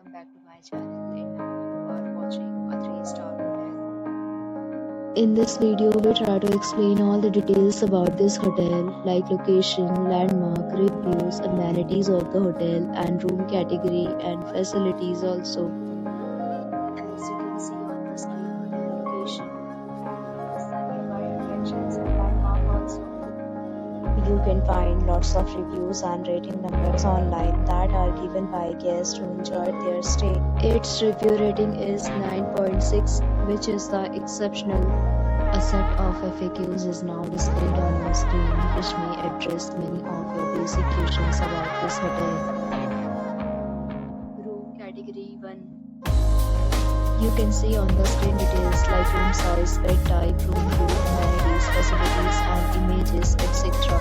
welcome back to my channel. And now you are watching a 3-star hotel. In this video, we try to explain all the details about this hotel, like location, landmark, reviews, amenities of the hotel, and room category and facilities also. As you can see on the screen, hotel location, the nearby attractions and landmark also. You can find lots of reviews and rating numbers online that are given by guests who enjoyed their stay. Its review rating is 9.6, which is the exceptional. A set of FAQs is now displayed on your screen, which may address many of your basic questions about this hotel. Room category 1. You can see on the screen details like room size, bed type, room view, amenities, facilities, and images, etc.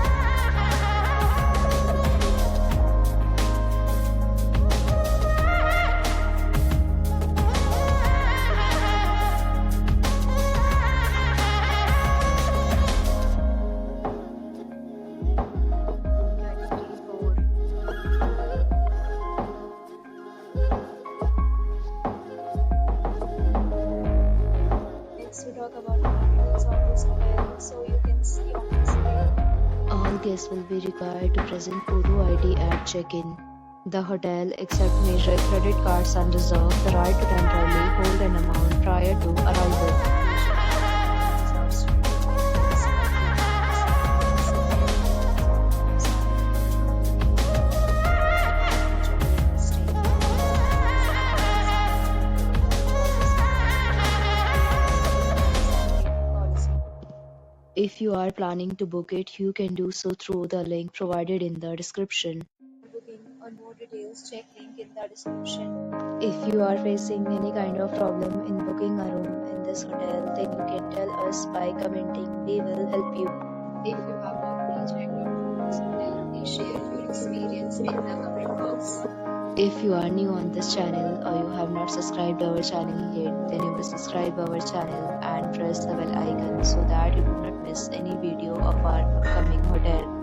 We talk about the details of this hotel, so you can see on the screen. All guests will be required to present photo ID at check-in. The hotel accepts major credit cards and reserves the right to temporarily hold an amount prior to arrival. If you are planning to book it, you can do so through the link provided in the description. Booking or more details, check link in the description. If you are facing any kind of problem in booking a room in this hotel, then you can tell us by commenting. We will help you. If you have already checked out from this hotel, please share your experience in the comment box. If you are new on this channel or you have not subscribed our channel yet, then you will subscribe our channel and press the bell icon so that you do not miss any video of our upcoming hotel.